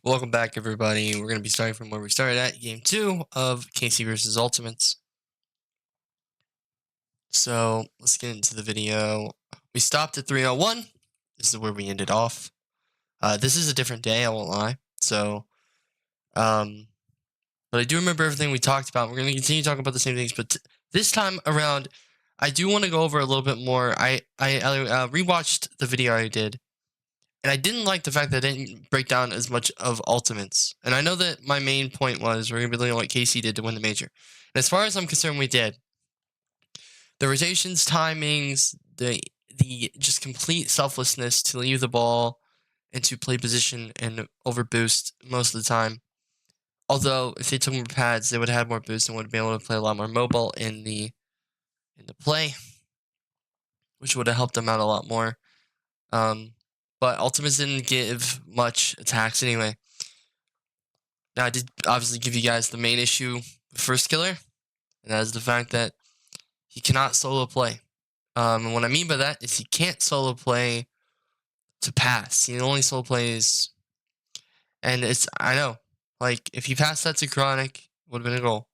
Welcome back, everybody. We're going to be starting from where we started at Game 2 of KC versus Ultimates. So, let's get into the video. We stopped at 301. This is where we ended off. This is a different day, I won't lie. So, but I do remember everything we talked about. We're going to continue talking about the same things, but this time around, I do want to go over a little bit more. I rewatched the video I did. And I didn't like the fact that I didn't break down as much of Ultimates. And I know that my main point was we're going to be looking at what KC did to win the major. And as far as I'm concerned, we did. The rotations, timings, the just complete selflessness to leave the ball and to play position and overboost most of the time. Although if they took more pads, they would have had more boost and would have been able to play a lot more mobile in the play, which would have helped them out a lot more. But Ultimates didn't give much attacks anyway. Now, I did obviously give you guys the main issue with First Killer, and that is the fact that he cannot solo play. And what I mean by that is he can't solo play to pass. He only solo plays, and I know, like, if he passed that to Chronic, it would have been a goal.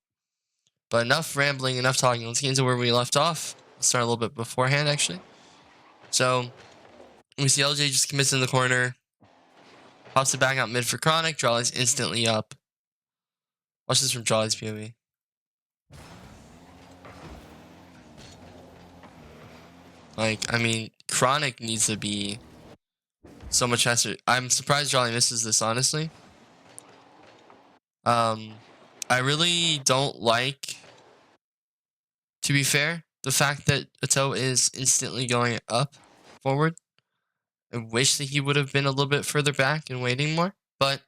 But enough rambling, enough talking. Let's get into where we left off. Let's start a little bit beforehand, actually. So, we see LJ just commits in the corner. Pops it back out mid for Chronic. Jolly's instantly up. Watch this from Jolly's POV. Like, I mean, Chronic needs to be so much faster. I'm surprised Jolly misses this, honestly. I really don't like, to be fair, the fact that Ato is instantly going up forward. I wish that he would have been a little bit further back and waiting more, but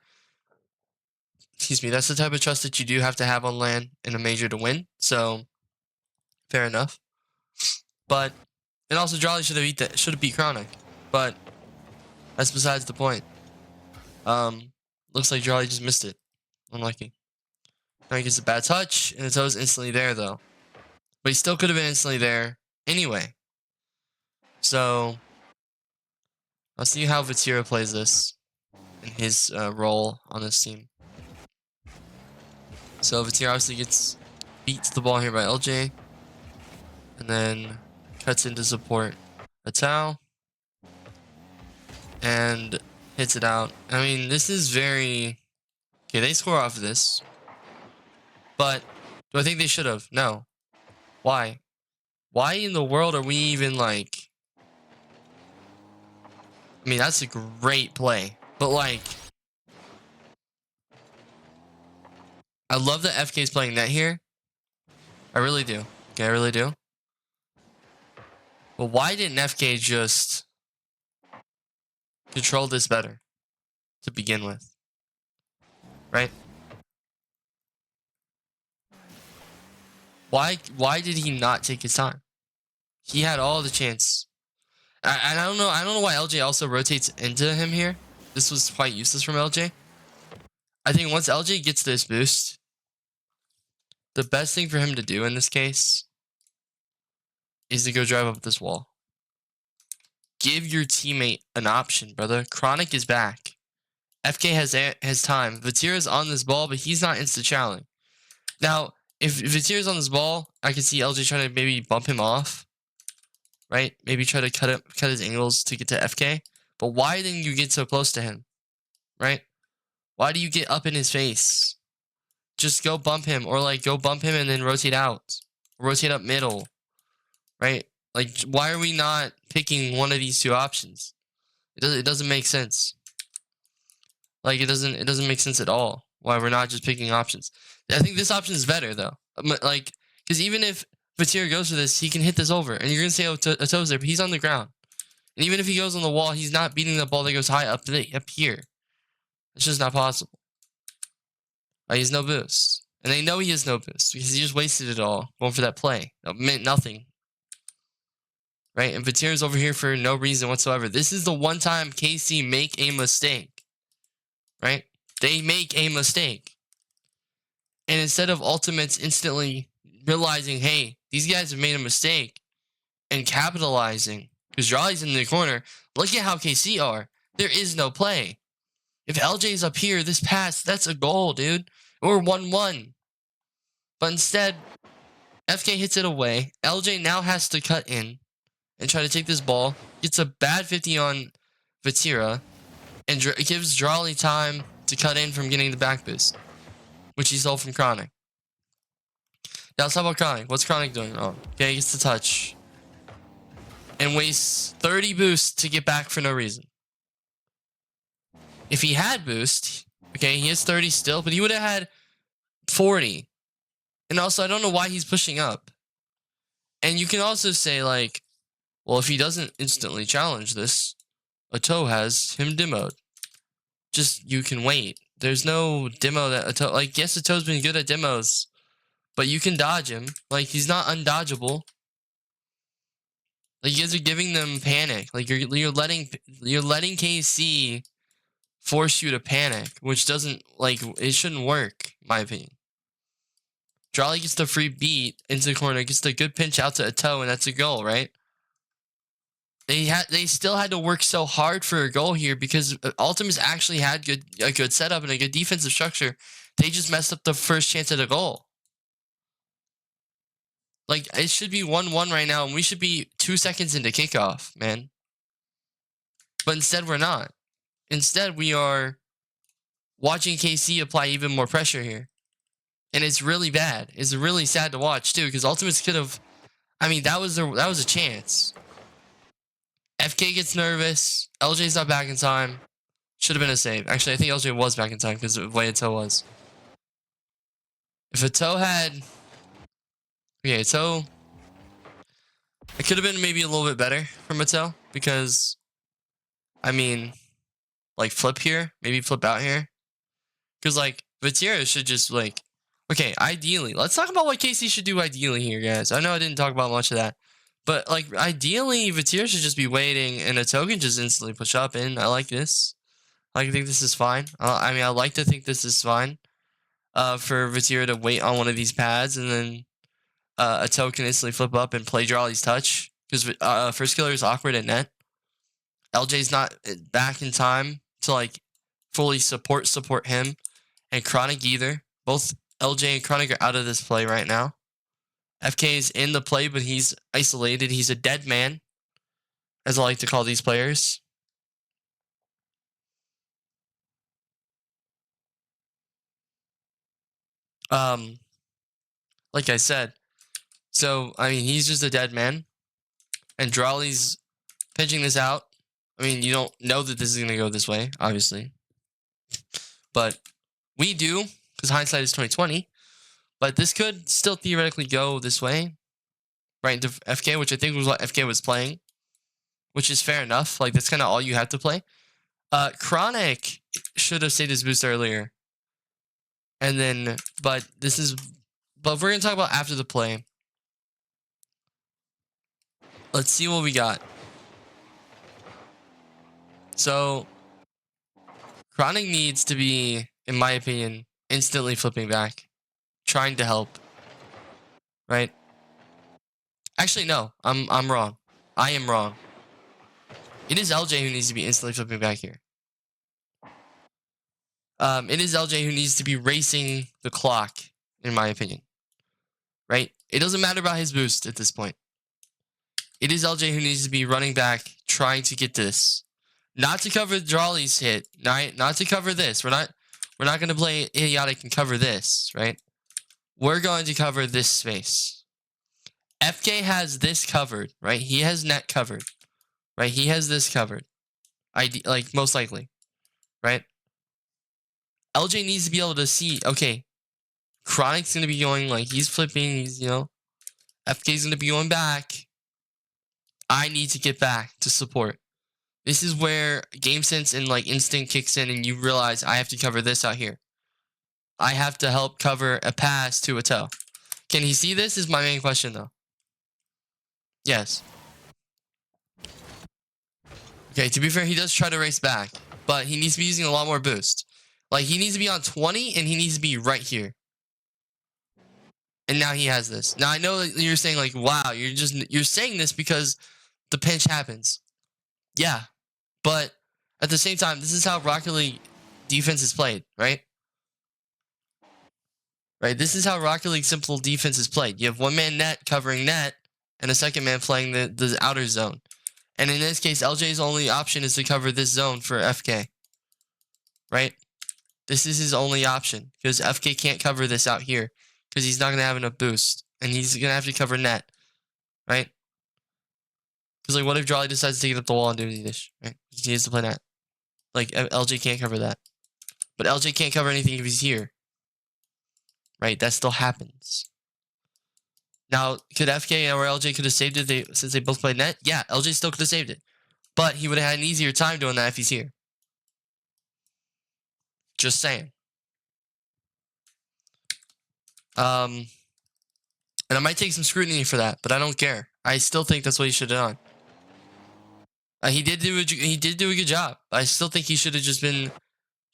excuse me, that's the type of trust that you do have to have on LAN in a major to win, so fair enough. But and also Jolly should have beat Chronic, but that's besides the point. Looks like Jolly just missed it. Unlucky. Now he gets a bad touch, and Ato's instantly there though. But he still could have been instantly there anyway. So I'll see how Vatira plays this in his role on this team. So Vatira obviously gets beat to the ball here by LJ. And then cuts into support Atao. And hits it out. I mean, this is very... Okay, they score off of this. But do I think they should have? No. Why? Why in the world are we even like... I mean, that's a great play. But like... I love that FK's playing net here. I really do. Okay, I really do. But why didn't FK just control this better to begin with? Right? Why did he not take his time? He had all the chance. And I don't know why LJ also rotates into him here. This was quite useless from LJ. I think once LJ gets this boost, the best thing for him to do in this case is to go drive up this wall. Give your teammate an option, brother. Chronic is back. FK has time. Vatira's on this ball, but he's not insta-challenging. Now, if Vatira's on this ball, I can see LJ trying to maybe bump him off. Right? Maybe try to cut his angles to get to FK. But why didn't you get so close to him? Right? Why do you get up in his face? Just go bump him, or like go bump him and then rotate out. Rotate up middle. Right? Like, why are we not picking one of these two options? It doesn't make sense. Like, it doesn't make sense at all. Why we're not just picking options. I think this option is better though. Like, because even if Vatira goes for this, he can hit this over, and you're gonna say Ato's there, but he's on the ground. And even if he goes on the wall, he's not beating the ball that goes high up here. It's just not possible. He has no boost, and they know he has no boost because he just wasted it all going for that play. It meant nothing. Right? And Vatira's over here for no reason whatsoever. This is the one time KC make a mistake. Right? They make a mistake. And instead of Ultimates instantly realizing, hey, these guys have made a mistake and capitalizing, because Jolly's in the corner, look at how KC are. There is no play. If LJ's up here, this pass, that's a goal, dude. Or 1-1. But instead, FK hits it away. LJ now has to cut in and try to take this ball. Gets a bad 50 on Vatira. And gives Drawley time to cut in from getting the back boost, which he stole from Chronic. Now let's talk about Chronic. What's Chronic doing? Oh, okay, he gets the touch. And wastes 30 boosts to get back for no reason. If he had boost, okay, he has 30 still, but he would have had 40. And also, I don't know why he's pushing up. And you can also say, like, well, if he doesn't instantly challenge this, Ato has him demoed. Just, you can wait. There's no demo that Ato, like, yes, Ato's been good at demos, but you can dodge him. Like, he's not undodgeable. Like, you guys are giving them panic. Like, you're letting KC force you to panic, which doesn't, like, it shouldn't work, in my opinion. Drawley gets the free beat into the corner, gets the good pinch out to Ato, and that's a goal, right? They still had to work so hard for a goal here because Ultimates actually had a good setup and a good defensive structure. They just messed up the first chance at a goal. Like, it should be 1-1 right now, and we should be 2 seconds into kickoff, man. But instead, we're not. Instead, we are watching KC apply even more pressure here. And it's really bad. It's really sad to watch, too, because Ultimates could have... I mean, that was a chance. FK gets nervous. LJ's not back in time. Should have been a save. Actually, I think LJ was back in time because of the way Ato was. If Ato had... Okay, Ato... It could have been maybe a little bit better from Ato because... I mean... Like, flip here. Maybe flip out here. Because, like, Vatira should just, like... Okay, ideally. Let's talk about what KC should do ideally here, guys. I know I didn't talk about much of that. But, like, ideally, Vatira should just be waiting, and Ato can just instantly push up in. I like this. I think this is fine. I mean, I like to think this is fine. For Vatira to wait on one of these pads, and then Ato can instantly flip up and play Drawley's touch. Because First Killer is awkward at net. LJ's not back in time to, like, fully support him. And Chronic either. Both LJ and Chronic are out of this play right now. FK is in the play, but he's isolated. He's a dead man, as I like to call these players. Like I said, so, I mean, he's just a dead man. And Drawley's pitching this out. I mean, you don't know that this is going to go this way, obviously. But we do, because hindsight is 2020. But this could still theoretically go this way, right into FK, which I think was what FK was playing, which is fair enough. Like, that's kind of all you have to play. Chronic should have saved his boost earlier. And then, but we're going to talk about after the play. Let's see what we got. So, Chronic needs to be, in my opinion, instantly flipping back. Trying to help, right? Actually, no, I'm wrong. I am wrong. It is LJ who needs to be instantly flipping back here. It is LJ who needs to be racing the clock, in my opinion. Right? It doesn't matter about his boost at this point. It is LJ who needs to be running back, trying to get this, not to cover Drawley's hit, right? Not to cover this. We're not going to play idiotic and cover this, right? We're going to cover this space. FK has this covered, right? He has net covered, right? He has this covered. Like, most likely, right? LJ needs to be able to see, okay, Chronic's going to be going, like, he's flipping, he's, you know, FK's going to be going back. I need to get back to support. This is where game sense and, like, instinct kicks in and you realize I have to cover this out here. I have to help cover a pass to Ato. Can he see this is my main question, though. Yes. Okay, to be fair, he does try to race back, but he needs to be using a lot more boost. Like, he needs to be on 20, and he needs to be right here. And now he has this. Now, I know that you're saying, like, wow, you're saying this because the pinch happens. Yeah, but at the same time, this is how Rocket League defense is played, right? Right. This is how Rocket League simple defense is played. You have one man net covering net, and a second man playing the outer zone. And in this case, LJ's only option is to cover this zone for FK. Right? This is his only option because FK can't cover this out here because he's not going to have enough boost. And he's going to have to cover net. Right? Because, like, what if Jolly decides to take it up the wall and do this? Right? He needs to play net. Like, LJ can't cover that. But LJ can't cover anything if he's here. Right? That still happens. Now, could FK or LJ could have saved it since they both played net? Yeah, LJ still could have saved it. But he would have had an easier time doing that if he's here. Just saying. And I might take some scrutiny for that, but I don't care. I still think that's what he should have done. He did do a good job. But I still think he should have just been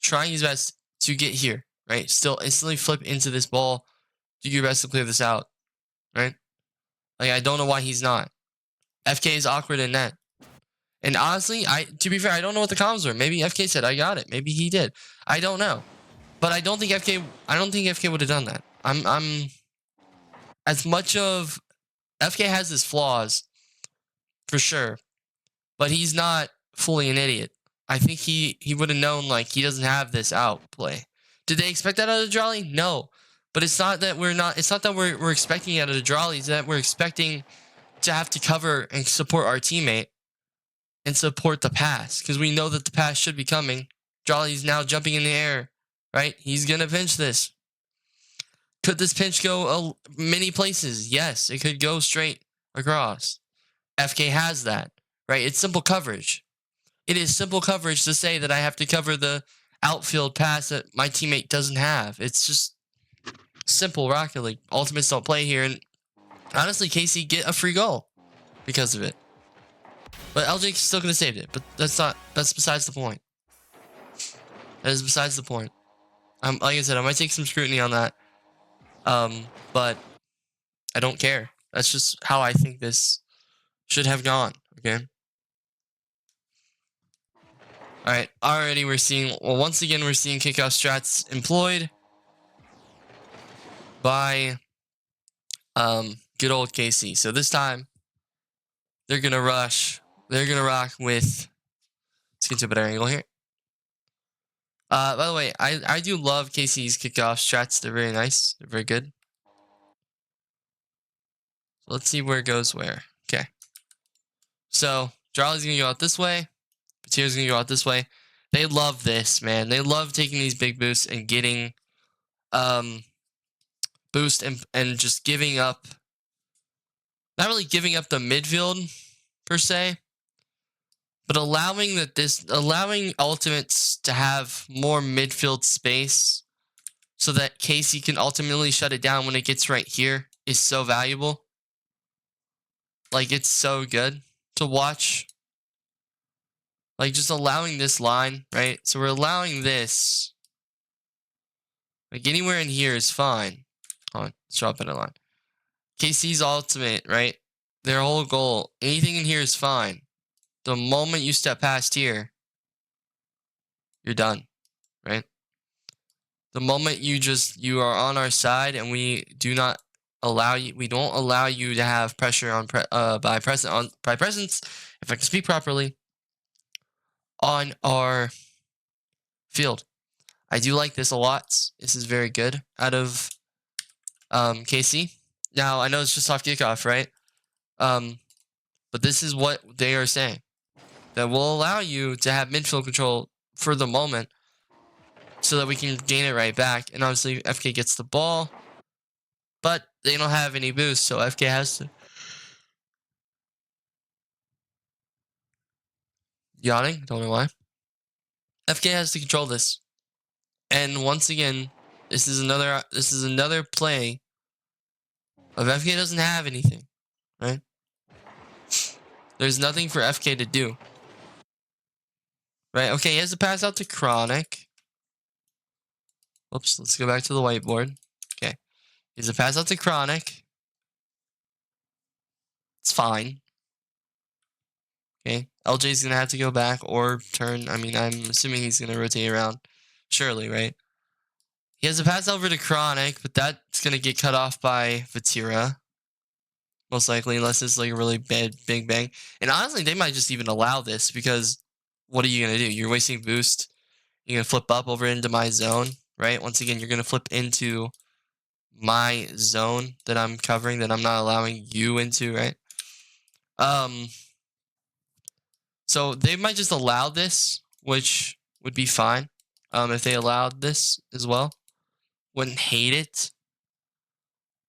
trying his best to get here, right? Still instantly flip into this ball, do your best to clear this out, right? Like, I don't know why he's not. FK is awkward in net. And honestly, to be fair, I don't know what the comms were. Maybe FK said I got it. Maybe he did. I don't know. But I don't think FK would have done that. I'm as much of FK has his flaws for sure, but he's not fully an idiot. I think he would have known, like, he doesn't have this outplay. Did they expect that out of Jolly? No. But it's not that we're expecting it out of Jolly, it's that we're expecting to have to cover and support our teammate and support the pass, because we know that the pass should be coming. Jolly's now jumping in the air, right? He's gonna pinch this. Could this pinch go many places? Yes, it could go straight across. FK has that, right? It's simple coverage. It is simple coverage to say that I have to cover the outfield pass that my teammate doesn't have. It's just simple Rocket League. Ultimates don't play here, and honestly, KC get a free goal because of it. But LJ still could have saved it. But that's besides the point. That is besides the point. Like I said, I might take some scrutiny on that. But I don't care. That's just how I think this should have gone. Okay. Alright, already we're seeing, well, once again, we're seeing kickoff strats employed by good old KC. So this time, they're going to rush. They're going to rock with, let's get to a better angle here. By the way, I do love KC's kickoff strats. They're very nice. They're very good. So let's see where it goes where. Okay. So, Jolly's going to go out this way. Patir's going to go out this way. They love this, man. They love taking these big boosts and getting boost and just giving up. Not really giving up the midfield, per se. But allowing ultimates to have more midfield space so that KC can ultimately shut it down when it gets right here is so valuable. Like, it's so good to watch. Like, just allowing this line, right? So we're allowing this. Like, anywhere in here is fine. Hold on, let's drop it a line. KC's ultimate, right? Their whole goal, anything in here is fine. The moment you step past here, you're done, right? The moment you are on our side and we do not allow you, we don't allow you to have pressure on by presence, if I can speak properly, on our field. I do like this a lot. This is very good out of KC. Now I know it's just off kickoff, right? But this is what they are saying. That will allow you to have midfield control for the moment so that we can gain it right back. And obviously, FK gets the ball, but they don't have any boost, so FK has to. Yawning, don't know why. FK has to control this. And once again, this is another play of FK doesn't have anything, right? There's nothing for FK to do. Right, okay, he has to pass out to Chronic. Oops, let's go back to the whiteboard. Okay, he has to pass out to Chronic. It's fine. Okay, LJ's going to have to go back or turn. I mean, I'm assuming he's going to rotate around. surely, right? He has a pass over to Chronic, but that's going to get cut off by Vatira. Most likely, unless it's like a really bad big bang. And honestly, they might just even allow this because what are you going to do? You're wasting boost. You're going to flip up over into my zone, right? Once again, you're going to flip into my zone that I'm covering, that I'm not allowing you into, right? So they might just allow this, which would be fine. If they allowed this as well. Wouldn't hate it.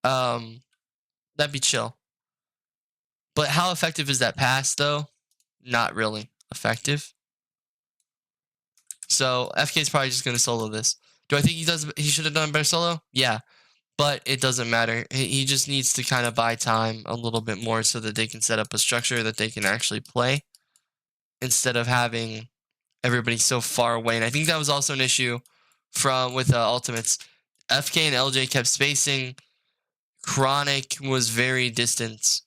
That'd be chill. But how effective is that pass though? Not really effective. So FK is probably just gonna solo this. Do I think he should have done a better solo? Yeah. But it doesn't matter. He just needs to kind of buy time a little bit more so that they can set up a structure that they can actually play instead of having everybody so far away. And I think that was also an issue with Ultimates. FK and LJ kept spacing. Chronic was very distant.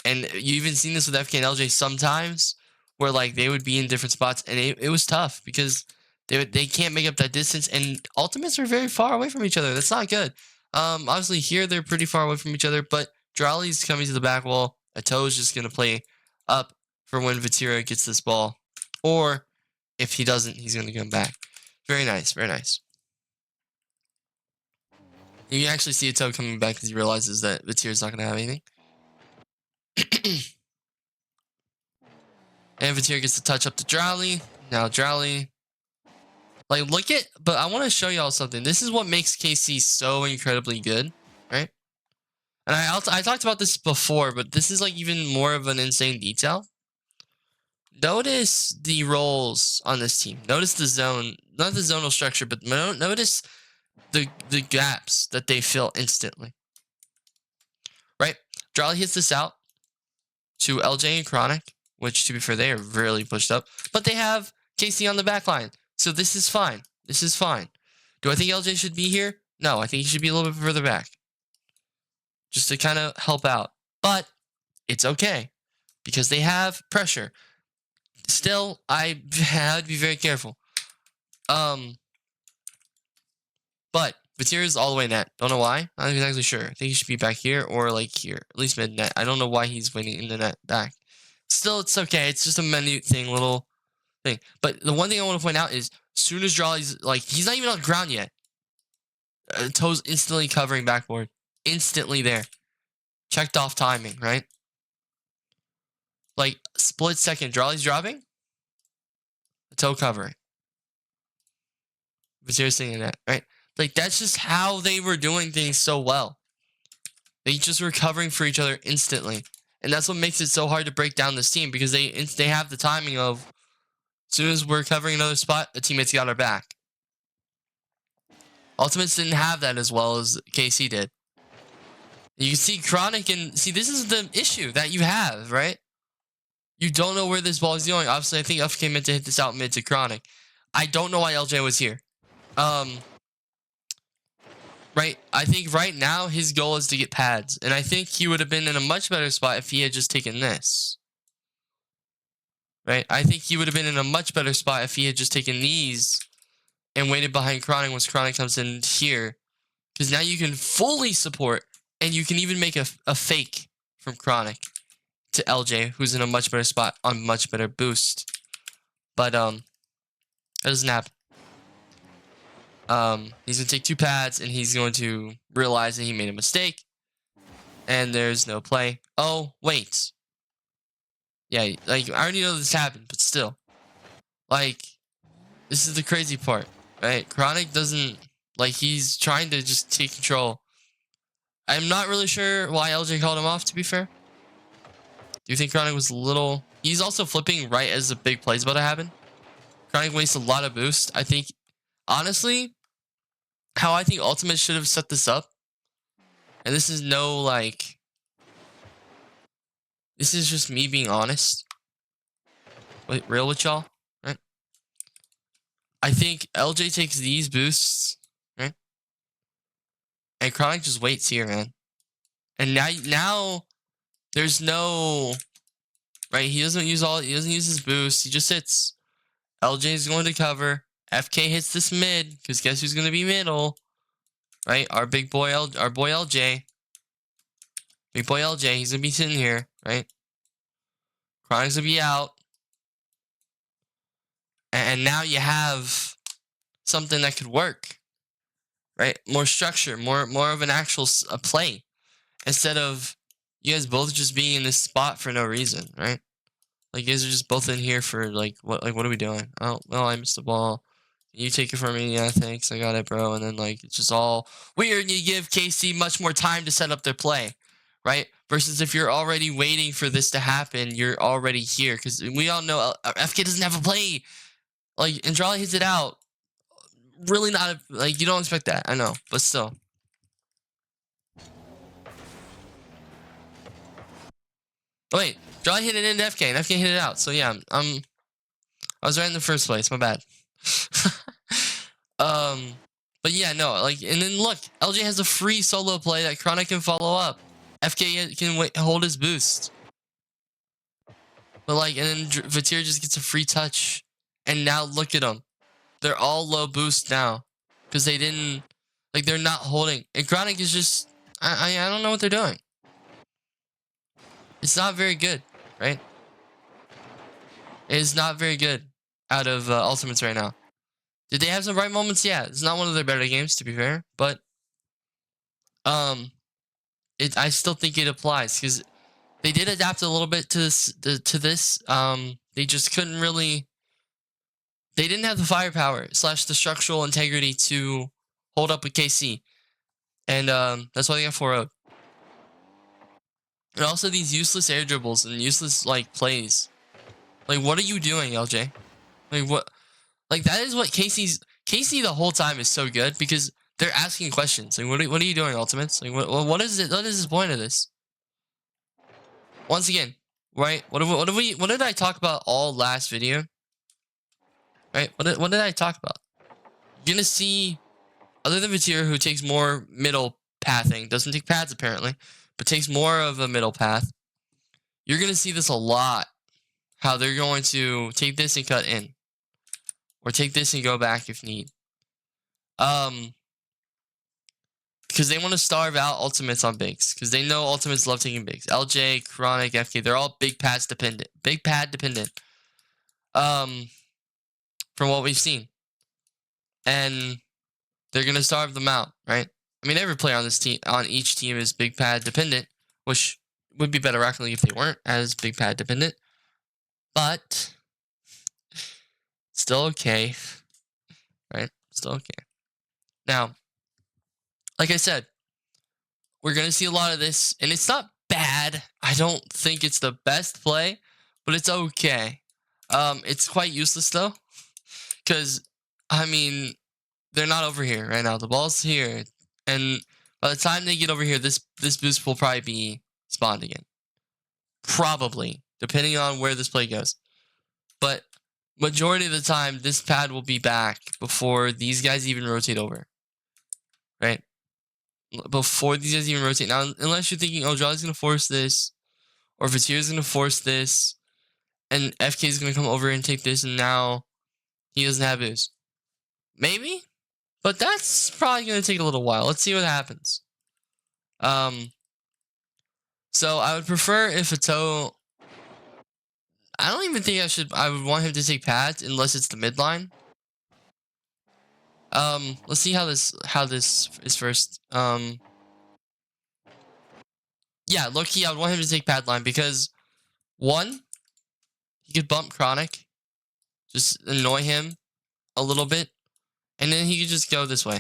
And you even seen this with FK and LJ sometimes where like they would be in different spots and it was tough because they can't make up that distance, and Ultimates are very far away from each other. That's not good. Obviously here they're pretty far away from each other, but Drali's coming to the back wall. Ato's just going to play up for when Vatira gets this ball. Or if he doesn't, he's going to come back. Very nice, very nice. You can actually see Ato coming back because he realizes that Vatira's not going to have anything. And Vatira gets to touch up to Drali. Now Drali. Like, look at... But I want to show y'all something. This is what makes KC so incredibly good, right? And I talked about this before, but this is like even more of an insane detail. Notice the roles on this team. Notice the zone. Not the zonal structure, but notice the gaps that they fill instantly. Right? Drali hits this out to LJ and Chronic, which, to be fair, they are really pushed up. But they have KC on the back line. So this is fine. This is fine. Do I think LJ should be here? No, I think he should be a little bit further back. Just to kind of help out. But it's okay. Because they have pressure. Still, I would be very careful. But Vatira's all the way net. Don't know why. Not exactly sure. I think he should be back here or like here. At least mid net. I don't know why he's waiting in the net back. Still, it's okay. It's just a minute thing, little thing. But the one thing I want to point out is, as soon as Drali's like, he's not even on the ground yet. Toes instantly covering backboard. Instantly there. Checked off timing, right? Like, split second. Drali's dropping. Toe covering. Vatira's sitting in that, right? Like, that's just how they were doing things so well. They just were covering for each other instantly. And that's what makes it so hard to break down this team, because they have the timing of, as soon as we're covering another spot, the teammates got our back. Ultimates didn't have that as well as KC did. You can see Chronic, and see, this is the issue that you have, right? You don't know where this ball is going. Obviously, I think FK meant to hit this out mid to Chronic. I don't know why LJ was here. Right, I think right now his goal is to get pads, and I think he would have been in a much better spot if he had just taken this. Right, I think he would have been in a much better spot if he had just taken these and waited behind Chronic once Chronic comes in here, because now you can fully support, and you can even make a fake from Chronic to LJ, who's in a much better spot on much better boost. But that doesn't happen. He's gonna take 2 pads, and he's going to realize that he made a mistake, and there's no play. Oh, wait. Yeah, like, I already know this happened, but still. Like, this is the crazy part, right? Chronic doesn't, like, he's trying to just take control. I'm not really sure why LJ called him off, to be fair. Do you think Chronic was a little... He's also flipping right as the big play's about to happen. Chronic wastes a lot of boost. I think, honestly, how I think Ultimate should have set this up, and this is no, like... This is just me being honest. Wait, real with y'all, right? I think LJ takes these boosts, right? And Chronic just waits here, man. And now there's no... Right, he doesn't use his boost. He just sits. LJ is going to cover. FK hits this mid, because guess who's gonna be middle? Right? Our big boy our boy LJ. Big boy LJ, he's gonna be sitting here, right? Chronic's gonna be out. And now you have something that could work. Right? More structure, more of an actual play. Instead of you guys both just being in this spot for no reason, right? Like you guys are just both in here for like what are we doing? Oh, I missed the ball. You take it from me, yeah, thanks, I got it, bro. And then like it's just all weird. And you give KC much more time to set up their play, right? Versus if you're already waiting for this to happen, you're already here because we all know FK doesn't have a play. Like Andrade hits it out. Really not like you don't expect that. I know, but still. Oh, wait, Andrade hit it into FK, and FK hit it out. So yeah, I was right in the first place. My bad. But yeah, no, like, and then look, LJ has a free solo play that Chronic can follow up. FK can hold his boost. But like, and then Vatir just gets a free touch. And now look at them. They're all low boost now. Because they didn't, like, they're not holding. And Chronic is just, I don't know what they're doing. It's not very good, right? It is not very good out of Ultimates right now. Did they have some right moments? Yeah, it's not one of their better games, to be fair. But, I still think it applies. Because they did adapt a little bit to this. They just couldn't really. They didn't have the firepower / the structural integrity to hold up with KC, and that's why they got 4-0'd. And also these useless air dribbles and useless like plays. Like, what are you doing, LJ? Like what? Like that is what KC the whole time is so good because they're asking questions. Like, what are you doing, Ultimates? Like, what is it? What is the point of this? Once again, right? What did I talk about all last video? Right? What did I talk about? You're gonna see, other than Vatir, who takes more middle pathing, doesn't take pads apparently, but takes more of a middle path. You're gonna see this a lot. How they're going to take this and cut in, or take this and go back if need. Because they want to starve out ultimates on bigs. Because they know ultimates love taking bigs. LJ, Chronic, FK, they're all big pads dependent. Big pad dependent. From what we've seen. And they're going to starve them out, right? I mean, every player on this team, on each team is big pad dependent. Which would be better Rocket League if they weren't as big pad dependent. But still okay. Right? Still okay. Now, like I said, we're going to see a lot of this. And it's not bad. I don't think it's the best play. But it's okay. It's quite useless, though. Because, I mean, they're not over here right now. The ball's here. And by the time they get over here, this boost will probably be spawned again. Probably. Depending on where this play goes. But majority of the time, this pad will be back before these guys even rotate over. Right? Before these guys even rotate. Now, unless you're thinking, oh, Jolly's going to force this. Or Vatir's going to force this. And FK is going to come over and take this. And now he doesn't have boost. Maybe? But that's probably going to take a little while. Let's see what happens. So I would prefer if a toe. I don't even think I would want him to take pads unless it's the midline. Let's see how this is first. Yeah, low key, I would want him to take pad line because one, he could bump Chronic, just annoy him a little bit, and then he could just go this way,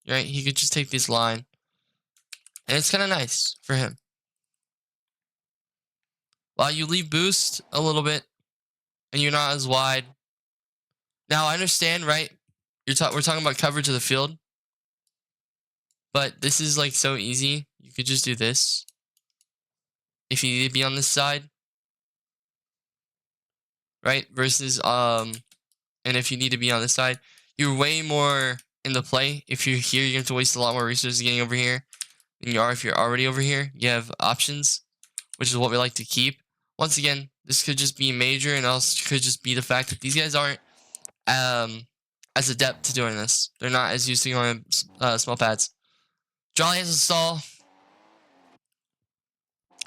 right? He could just take this line, and it's kind of nice for him. While you leave boost a little bit, and you're not as wide. Now I understand, right? We're talking about coverage of the field, but this is like so easy. You could just do this if you need to be on this side, right? Versus and if you need to be on this side, you're way more in the play. If you're here, you have to waste a lot more resources getting over here than you are if you're already over here. You have options, which is what we like to keep. Once again, this could just be major, and also could just be the fact that these guys aren't as adept to doing this. They're not as used to going small pads. Jolly has a stall.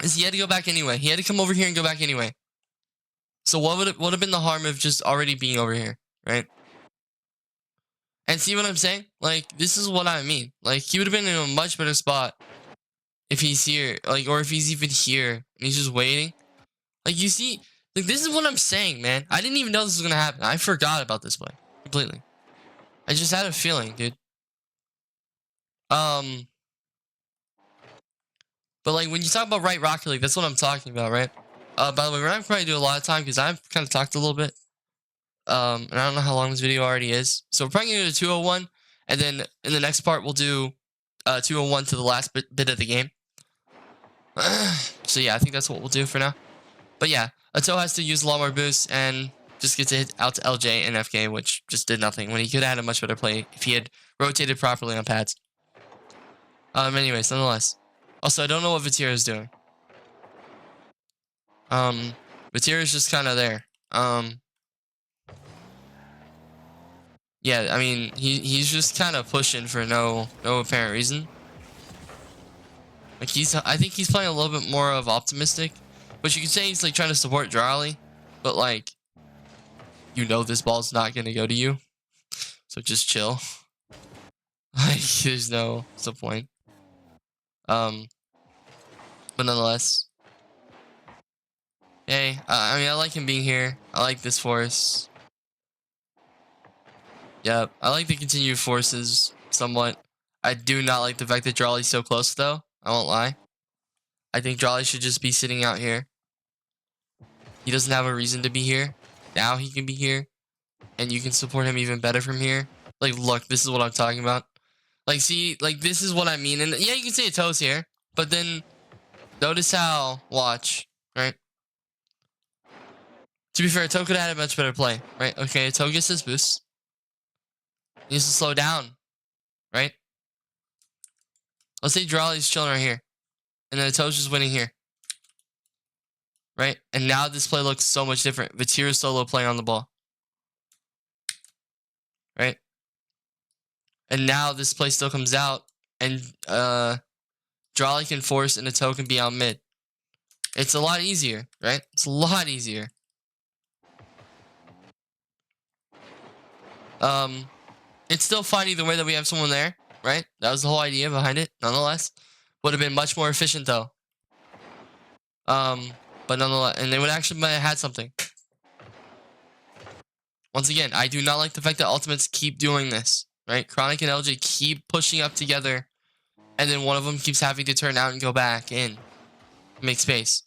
He had to go back anyway. He had to come over here and go back anyway. So what would have been the harm of just already being over here, right? And see what I'm saying? Like, this is what I mean. Like, he would have been in a much better spot if he's here, like, or if he's even here and he's just waiting. Like, you see, like, this is what I'm saying, man. I didn't even know this was gonna happen. I forgot about this play completely. I just had a feeling, dude. But like when you talk about right Rocket League, that's what I'm talking about, right? By the way, we're not probably do a lot of time because I've kind of talked a little bit. And I don't know how long this video already is. So we're probably gonna do 201, and then in the next part we'll do 201 to the last bit of the game. So yeah, I think that's what we'll do for now. But yeah, Ato has to use a lot more boosts and just gets it out to LJ and FK, which just did nothing when he could have had a much better play if he had rotated properly on pads. Anyways, nonetheless. Also, I don't know what Vatira is doing. Vatira is just kind of there. Yeah, I mean, he's just kind of pushing for no apparent reason. Like I think he's playing a little bit more of optimistic, but you could say he's like trying to support Dryly, but like, you know, this ball's not gonna go to you, so just chill. Like, there's no point. But nonetheless, hey, I mean, I like him being here. I like this force. Yep, I like the continued forces somewhat. I do not like the fact that Dryly's so close, though. I won't lie. I think Dryly should just be sitting out here. He doesn't have a reason to be here. Now he can be here, and you can support him even better from here. Like, look, this is what I'm talking about. Like, see, like, this is what I mean. And yeah, you can say Ato's here, but then notice how, watch, right? To be fair, Ato could have had a much better play, right? Okay, Ato gets his boost. He needs to slow down, right? Let's say Dryly's chilling right here, and then Ato's just winning here, right? And now this play looks so much different. Vatira's solo playing on the ball, right? And now this play still comes out, and Dryly can force, and Ato can be out mid. It's a lot easier, right? It's a lot easier. It's still fine either way that we have someone there, right? That was the whole idea behind it. Nonetheless, would have been much more efficient though. But nonetheless, and they would actually might have had something. Once again, I do not like the fact that ultimates keep doing this, right? Chronic and LJ keep pushing up together, and then one of them keeps having to turn out and go back in, make space.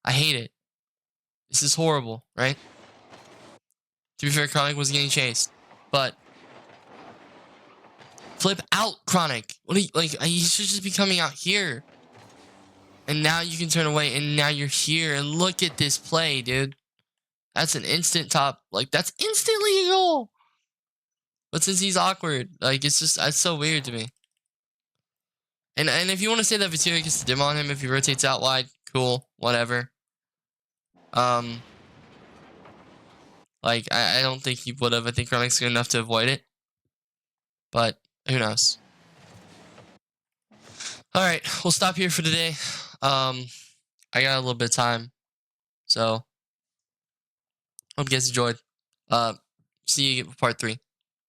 I hate it. This is horrible, right? To be fair, Chronic was getting chased, but flip out, Chronic. What are you, like? You should just be coming out here. And now you can turn away, and now you're here. And look at this play, dude. That's an instant top. Like, that's instantly a goal. But since he's awkward, like, it's so weird to me. And if you want to say that Vatira gets to dim on him if he rotates out wide, cool, whatever. Like, I don't think he would have. I think Chronic's good enough to avoid it. But who knows? Alright, we'll stop here for today. I got a little bit of time. So hope you guys enjoyed. See you for part 3.